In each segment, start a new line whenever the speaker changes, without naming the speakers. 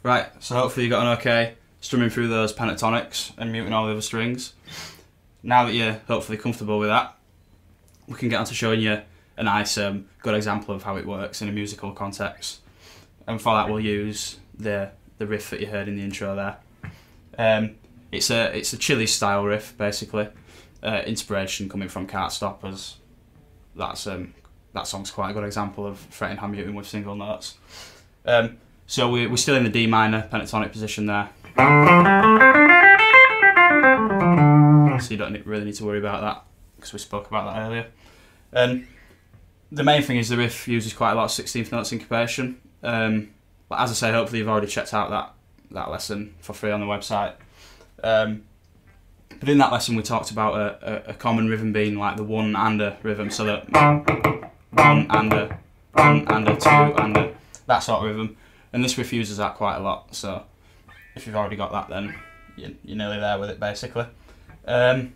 Right, so hopefully you got an okay strumming through those pentatonics and muting all the other strings. Now that you're hopefully comfortable with that, we can get on to showing you a nice, good example of how it works in a musical context. And for that we'll use the riff that you heard in the intro there. It's a chili style riff basically. Inspiration coming from Cart Stoppers. That song's quite a good example of fretting hand muting with single notes. So we're still in the D minor pentatonic position there. So you don't really need to worry about that because we spoke about that earlier. And the main thing is the riff uses quite a lot of 16th note syncopation. But as I say, hopefully you've already checked out that lesson for free on the website. But in that lesson we talked about a common rhythm being like the one and a rhythm, so that one and a two and a, that sort of rhythm. And this riff uses that quite a lot, so if you've already got that then you're nearly there with it basically. As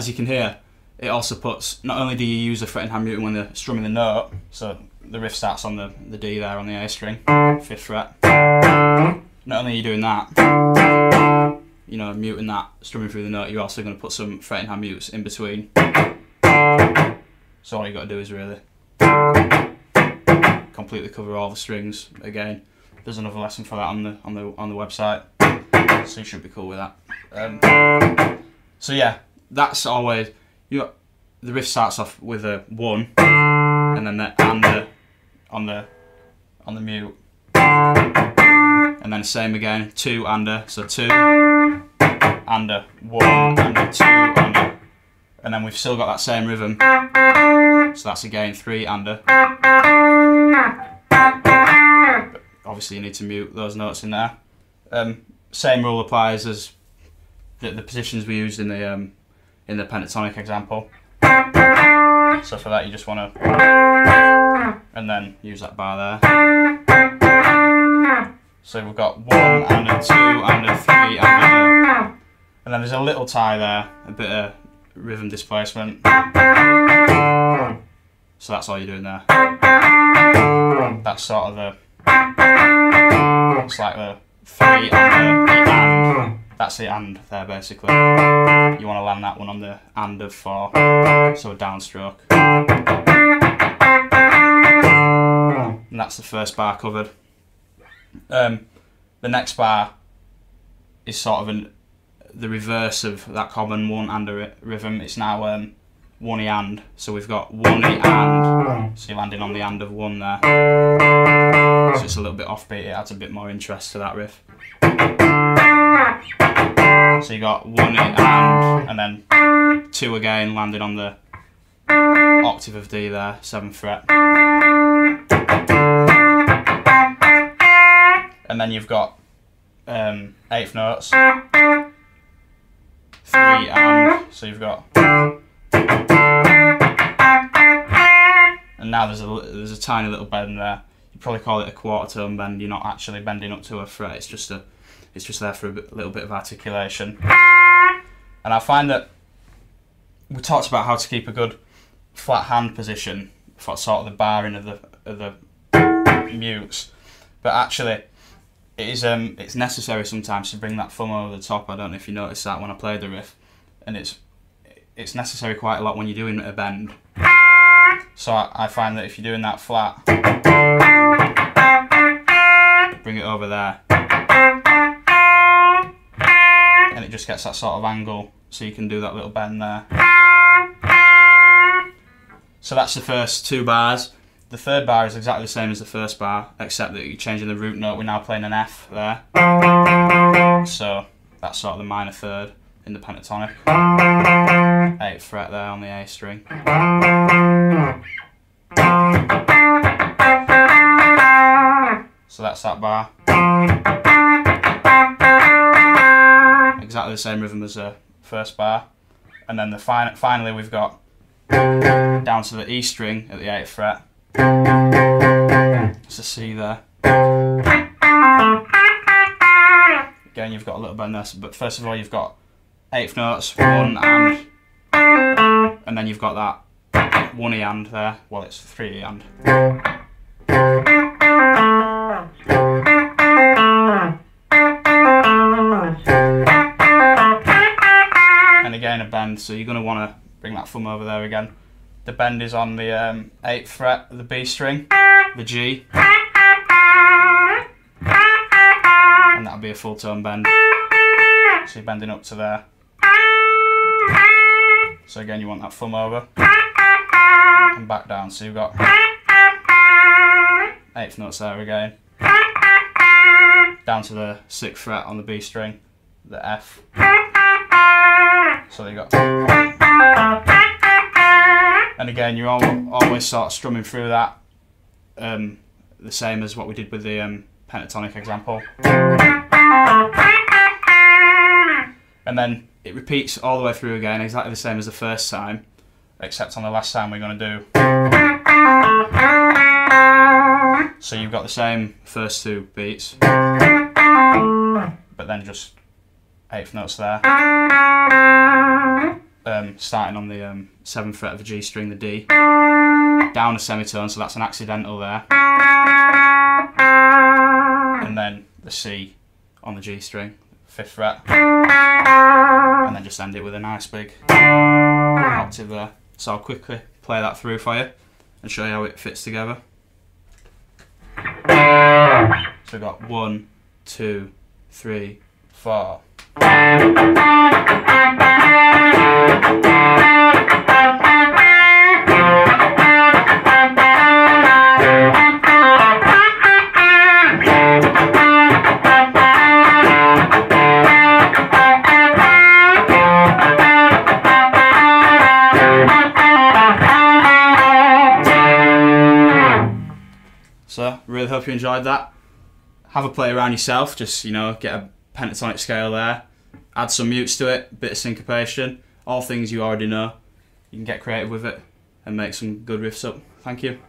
you can hear, it also puts, not only do you use a fretting hand muting when they're strumming the note, so the riff starts on the D there on the A string, 5th fret. Not only are you doing that, you know, muting that, strumming through the note, you're also going to put some fretting hand mutes in between. So all you got to do is really completely cover all the strings. Again, there's another lesson for that on the website, so you should be cool with that. So yeah, that's always, the riff starts off with a 1, and then the and on the mute, and then the same again, 2 and a, so 2 and a 1 and a 2 and a, and then we've still got that same rhythm, so that's again 3 and a. But obviously you need to mute those notes in there. Same rule applies as the positions we used in the pentatonic example. So for that you just want to, and then use that bar there. So we've got 1 and a 2 and a 3 and then there's a little tie there, a bit of rhythm displacement. So that's all you're doing there. That's sort of it's like the 3 and the and. That's the and there basically. You want to land that one on the and of 4, so a downstroke. And that's the first bar covered. The next bar is sort of the reverse of that common 1 and a rhythm. It's now 1e and, so we've got 1e and, so you're landing on the and of 1 there. So it's a little bit offbeat, it adds a bit more interest to that riff. So you got 1e and then 2 again, landing on the octave of D there, 7th fret. And then you've got 8th notes, 3 and, so you've got, and now there's a tiny little bend there. You probably call it a quarter tone bend. You're not actually bending up to a fret. It's just there for a little bit of articulation. And I find that we talked about how to keep a good flat hand position for sort of the barring of the mutes, but actually it's necessary sometimes to bring that thumb over the top. I don't know if you noticed that when I played the riff, and it's necessary quite a lot when you're doing a bend. So I find that if you're doing that flat, bring it over there, and it just gets that sort of angle, so you can do that little bend there. So that's the first 2 bars. The third bar is exactly the same as the first bar, except that you're changing the root note. We're now playing an F there. So that's sort of the minor third in the pentatonic. 8th fret there on the A string. So that's that bar. Exactly the same rhythm as the first bar. And then finally we've got down to the E string at the 8th fret. It's a C there. Again, you've got a little bend there, but first of all you've got 8th notes, 1 and then you've got that 1e and there. Well, it's 3e and. bend, so you're going to want to bring that thumb over there again. The bend is on the 8th fret of the B string, the G, and that'll be a full tone bend. So you're bending up to there. So again, you want that thumb over and back down. So you've got 8th notes there again. Down to the 6th fret on the B string, the F. So you got. And again, you're always sort of strumming through that, the same as what we did with the pentatonic example. And then it repeats all the way through again, exactly the same as the first time, except on the last time we're going to do. So you've got the same first 2 beats, but then just 8th notes there. Starting on the 7th fret of the G string, the D, down a semitone, so that's an accidental there, and then the C on the G string, 5th fret, and then just end it with a nice big octave there. So I'll quickly play that through for you and show you how it fits together. So we've got 1, 2, 3, 4. So, really hope you enjoyed that. Have a play around yourself, just, you know, get a pentatonic scale there, add some mutes to it, bit of syncopation, all things you already know. You can get creative with it and make some good riffs up. Thank you.